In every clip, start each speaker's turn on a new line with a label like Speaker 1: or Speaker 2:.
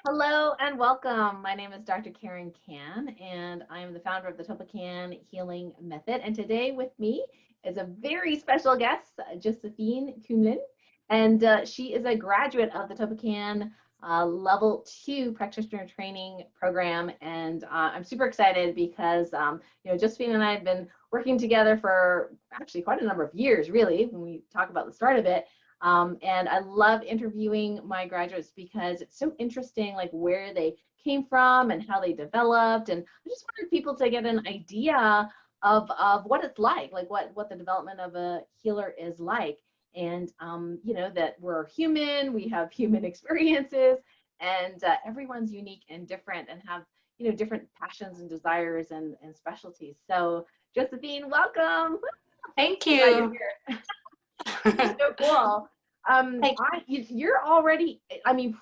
Speaker 1: Hello and welcome. My name is Dr. Karen Can, and I am the founder of the TOLPAKAN Healing Method. And today with me is a very special guest, Josefin Kumlin, and she is a graduate of the TOLPAKAN Level 2 Practitioner Training Program. And I'm super excited because, Josefin and I have been working together for actually quite a number of years, really, when we talk about the start of it. And I love interviewing my graduates because it's so interesting, like where they came from and how they developed. And I just wanted people to get an idea of what it's like what the development of a healer is like. And, that we're human, we have human experiences, and everyone's unique and different and have, different passions and desires and specialties. So, Josephine, welcome.
Speaker 2: Thank
Speaker 1: Glad you're
Speaker 2: you.
Speaker 1: here. So cool.
Speaker 2: Thank
Speaker 1: You're already,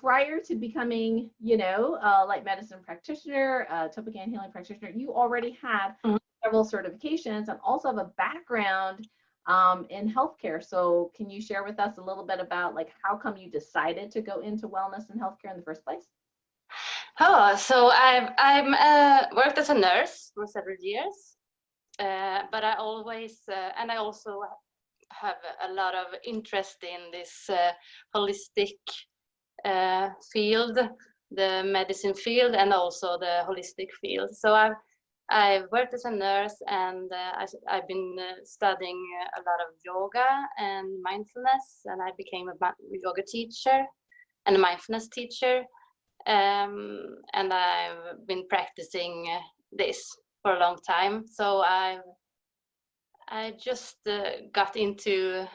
Speaker 1: prior to becoming, light medicine practitioner, TOLPAKAN healing practitioner, you already had
Speaker 2: Mhm.
Speaker 1: several certifications and also have a background in healthcare. So can you share with us a little bit about like how come you decided to go into wellness and healthcare in the first place?
Speaker 2: So I'm worked as a nurse for several years, but I always and I also have a lot of interest in this holistic field, the medicine field, and also the holistic field. So I've worked as a nurse, and I've been studying a lot of yoga and mindfulness, and I became a yoga teacher and a mindfulness teacher. And I've been practicing this for a long time. So I just got into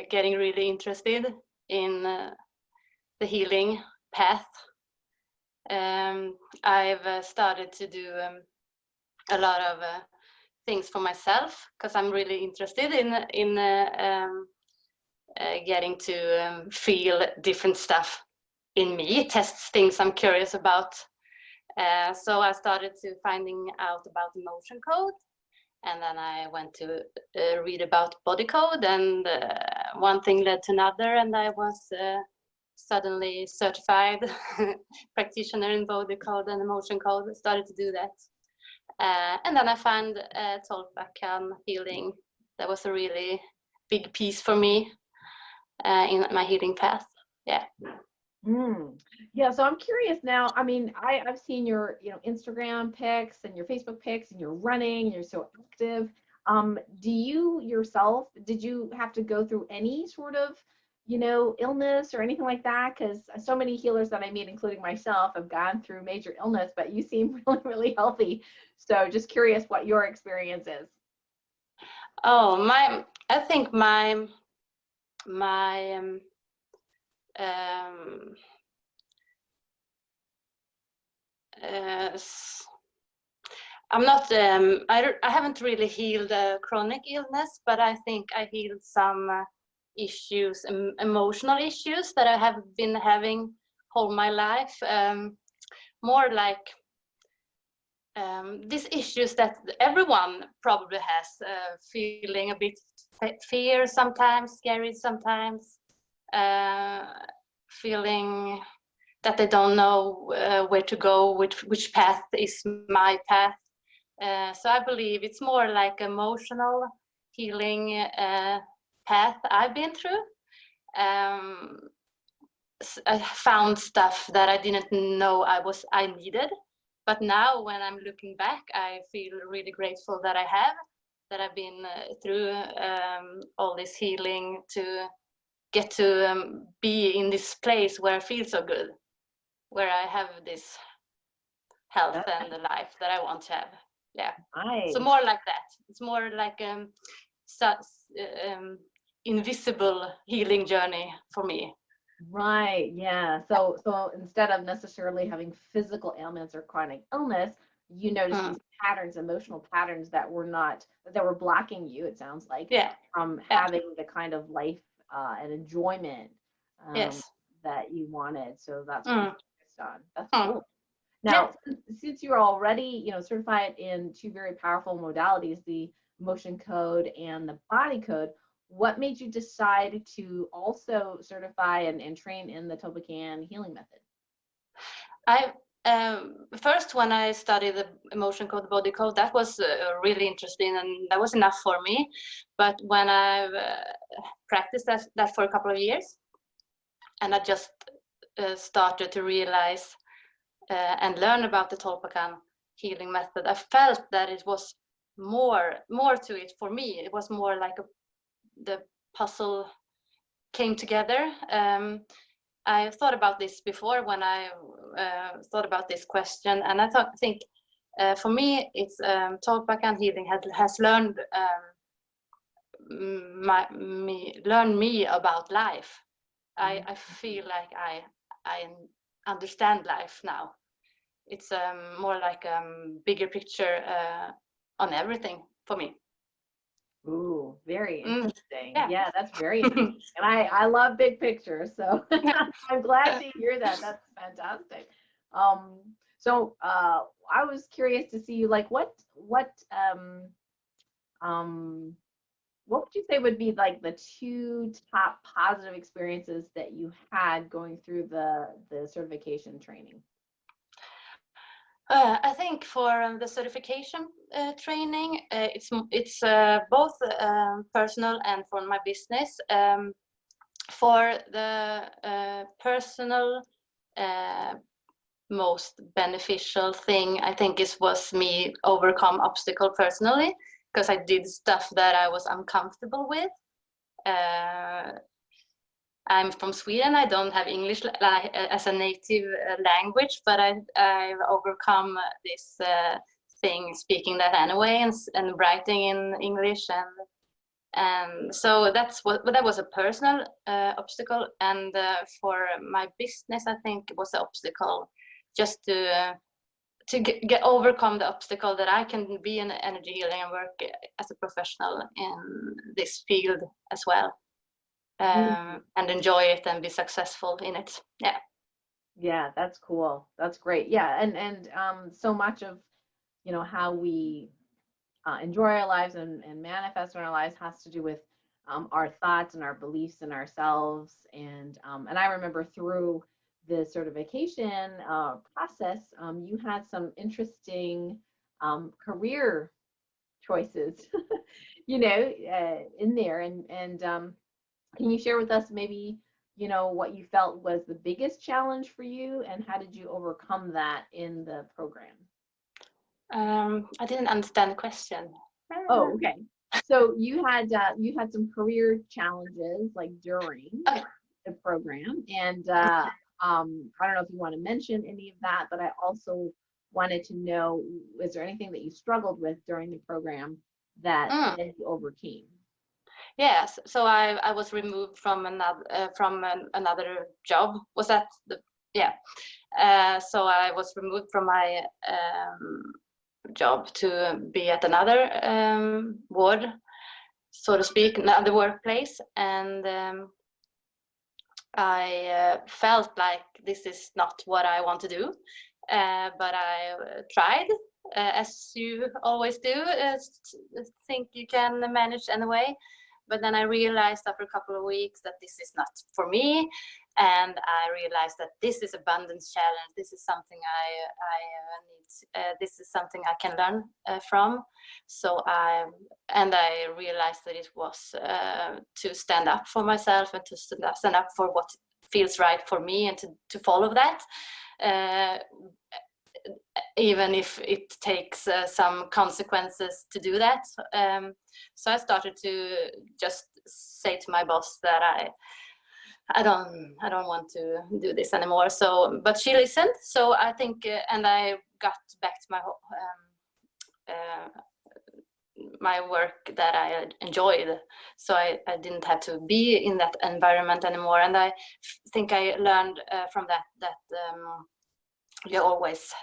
Speaker 2: getting really interested in the healing path. I've started to do a lot of things for myself because I'm really interested in getting to feel different stuff in me, test things I'm curious about. So I started to finding out about emotion code, and then I went to read about body code, and one thing led to another, and I was suddenly certified practitioner in body code and emotion code. I started to do that. And then I found TOLPAKAN healing. That was a really big piece for me in my healing path. Yeah.
Speaker 1: Yeah, so I'm curious now. I've seen your, Instagram pics and your Facebook pics, and you're running, and you're so active. Do you yourself, did you have to go through any sort of, illness or anything like that? Because so many healers that I meet, including myself, have gone through major illness, but you seem really, really healthy. So just curious what your experience is.
Speaker 2: Oh, I think my um, I'm not I haven't really healed a chronic illness, but I think I healed some issues, emotional issues that I have been having whole my life. More like these issues that everyone probably has, feeling a bit fear sometimes, scary sometimes, feeling that they don't know where to go, which path is my path. So I believe it's more like emotional healing path I've been through. I found stuff that I didn't know I needed, but now when I'm looking back, I feel really grateful that I've been through all this healing to get to be in this place where I feel so good, where I have this health and the life that I want to have. Yeah.
Speaker 1: Nice.
Speaker 2: So more like that. It's more like invisible healing journey for me.
Speaker 1: Right. Yeah. So instead of necessarily having physical ailments or chronic illness, you notice these patterns, emotional patterns that were blocking you, it sounds like, from having the kind of life and enjoyment that you wanted. So that's what you focused on. That's cool. Now, since you're already, certified in two very powerful modalities, the motion code and the body code, what made you decide to also certify and train in the TOLPAKAN healing method?
Speaker 2: I first, when I studied the emotion code, body code, that was really interesting, and that was enough for me. But when I've practiced that for a couple of years, and I just started to realize and learn about the Tolpakan healing method, I felt that it was more to it for me. It was more like the puzzle came together. I thought about this before when I thought about this question, and I think for me it's Tolpakan healing has learned me about life. I feel like I understand life now. It's more like bigger picture on everything for me.
Speaker 1: Ooh, very interesting.
Speaker 2: Yeah.
Speaker 1: Yeah, that's very interesting. And I love big pictures, so I'm glad to hear that. That's fantastic. So I was curious to see like what would you say would be like the two top positive experiences that you had going through the certification training?
Speaker 2: I think for the certification training, it's both personal and for my business. For the personal, most beneficial thing, I think was me overcome obstacle personally, because I did stuff that I was uncomfortable with. I'm from Sweden. I don't have English as a native language, but I've overcome this thing, speaking that anyway, and writing in English, and so that was a personal obstacle. And for my business, I think it was an obstacle just to overcome the obstacle that I can be an energy healing and work as a professional in this field as well. And enjoy it and be successful in it.
Speaker 1: Yeah, that's cool. That's great. Yeah, and so much of how we enjoy our lives and manifest in our lives has to do with our thoughts and our beliefs in ourselves. And I remember through the certification process, you had some interesting career choices, in there. And can you share with us maybe, what you felt was the biggest challenge for you, and how did you overcome that in the program?
Speaker 2: I didn't understand the question.
Speaker 1: Oh, okay. So you had some career challenges like during the program, and I don't know if you want to mention any of that, but I also wanted to know, is there anything that you struggled with during the program that then you overcame?
Speaker 2: Yes, so I was removed from another job. Was that so I was removed from my job to be at another ward, so to speak, another workplace, and I felt like this is not what I want to do, but I tried, as you always do, think you can manage anyway. But then I realized after a couple of weeks that this is not for me, and I realized that this is abundance challenge. This is something I need. This is something I can learn from. So I realized that it was to stand up for myself and to stand up for what feels right for me, and to follow that. Even if it takes some consequences to do that. So I started to just say to my boss that I don't want to do this anymore. So, but she listened. So I think, and I got back to my work that I enjoyed. So I didn't have to be in that environment anymore. And I think I learned from that you always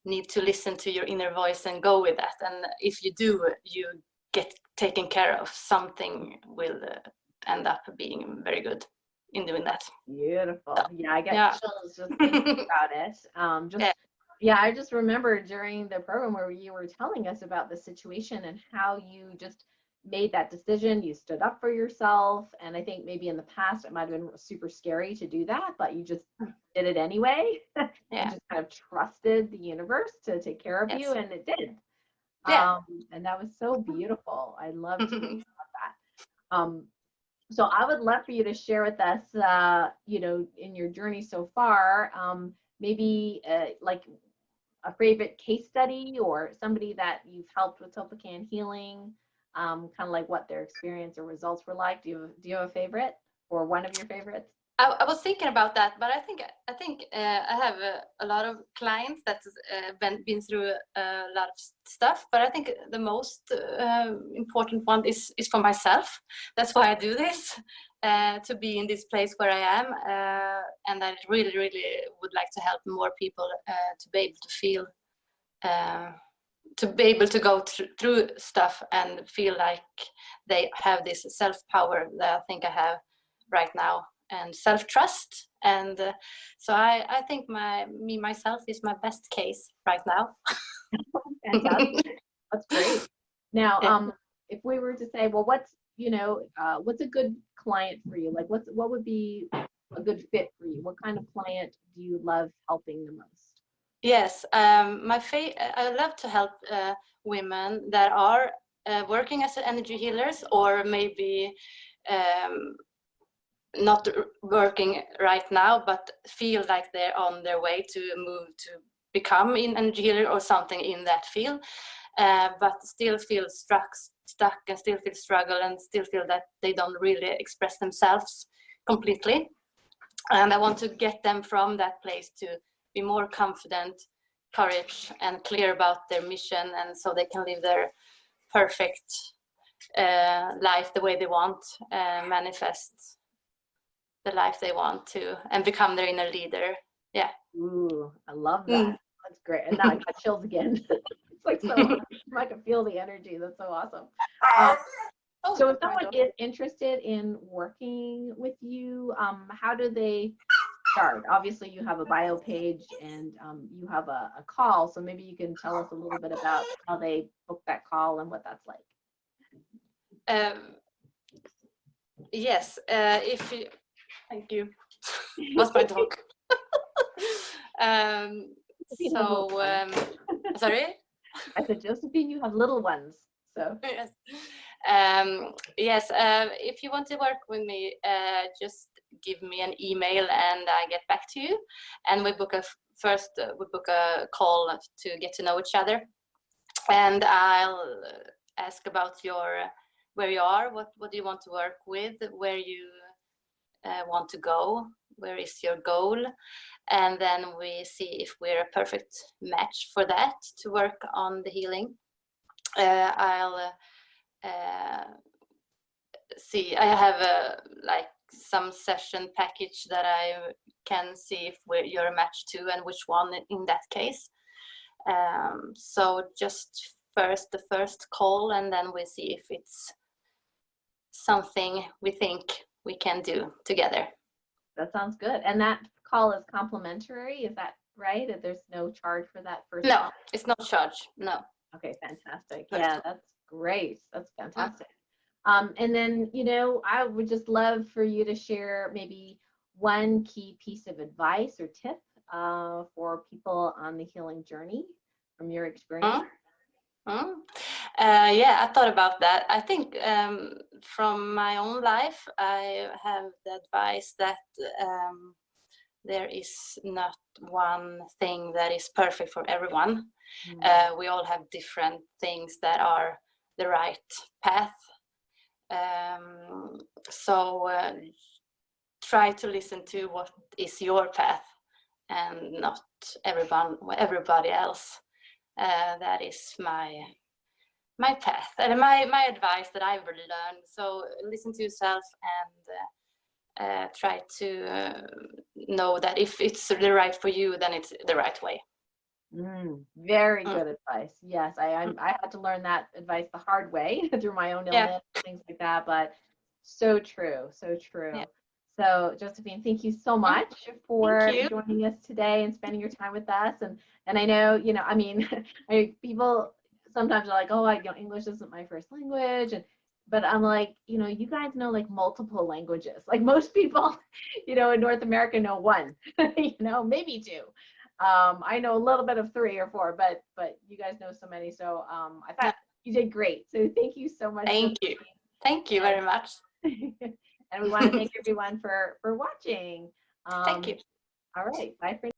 Speaker 2: need to listen to your inner voice and go with that. And if you do, you get taken care of. Something will end up being very good in doing that.
Speaker 1: Beautiful. Yeah, I get chills just thinking about it. I just remember during the program where you were telling us about the situation and how you just made that decision, you stood up for yourself. And I think maybe in the past it might have been super scary to do that, but you just did it anyway.
Speaker 2: Yeah.
Speaker 1: And just kind of trusted the universe to take care of you, and it did.
Speaker 2: Yeah.
Speaker 1: And that was so beautiful. I loved hearing about that. So I would love for you to share with us, in your journey so far, maybe like a favorite case study or somebody that you've helped with TOLPAKAN healing, kind of like what their experience or results were like. Do you have a favorite or one of your favorites?
Speaker 2: I was thinking about that, but I think I have a lot of clients that's been through a lot of stuff. But I think the most important one is for myself. That's why I do this, to be in this place where I am, and I really, really would like to help more people to be able to feel, to be able to go through stuff and feel like they have this self-power that I think I have right now, and self-trust. And so I think myself is my best case right now.
Speaker 1: Fantastic. That's great. Now, if we were to say, well, what's a good client for you? Like, what would be a good fit for you? What kind of client do you love helping the most?
Speaker 2: Yes, I love to help women that are working as energy healers, or maybe not working right now, but feel like they're on their way to move to become an energy healer or something in that field, but still feel stuck and still feel struggle and still feel that they don't really express themselves completely. And I want to get them from that place to be more confident, courage, and clear about their mission, and so they can live their perfect life the way they want, manifest the life they want to, and become their inner leader. Yeah.
Speaker 1: Ooh, I love that. That's great. And now I got chills again. It's like so I can feel the energy. That's so awesome. So if someone is interested in working with you, how do they start? Obviously you have a bio page and you have a call, so maybe you can tell us a little bit about how they book that call and what that's like.
Speaker 2: Yes, if you, thank you. What's my dog? Sorry?
Speaker 1: I said, Josefin, you have little ones. So
Speaker 2: yes. Yes, if you want to work with me, just give me an email and I get back to you, and we book a call to get to know each other, and I'll ask about where you are, what do you want to work with, where you want to go, where is your goal, and then we see if we're a perfect match for that to work on the healing. I'll see, I have some session package that I can see if you're a match to and which one in that case. So just the first call, and then we see if it's something we think we can do together.
Speaker 1: That sounds good. And that call is complimentary, is that right? There's no charge for that first
Speaker 2: No,
Speaker 1: call?
Speaker 2: it's no charge, no.
Speaker 1: Okay, fantastic. Yeah, that's great. That's fantastic. And then, I would just love for you to share maybe one key piece of advice or tip for people on the healing journey from your experience.
Speaker 2: Yeah, I thought about that. I think from my own life, I have the advice that there is not one thing that is perfect for everyone. We all have different things that are the right path. So try to listen to what is your path and not everybody else. That is my path and my advice that I've learned. So listen to yourself and try to know that if it's the right for you, then it's the right way.
Speaker 1: Very good advice. Yes, I had to learn that advice the hard way through my own illness, things like that, but so true, so true. Yeah. So Josefin, thank you so much for joining us today and spending your time with us. And I know, people sometimes are like, oh, English isn't my first language. And but I'm like, you know, you guys know like multiple languages. Like most people, you know, in North America know one, you know, maybe two. I know a little bit of 3 or 4, but you guys know so many. So I thought you did great. So thank you so much.
Speaker 2: Thank you. Thank you very much.
Speaker 1: And we want to thank everyone for watching.
Speaker 2: Thank you.
Speaker 1: All right. Bye for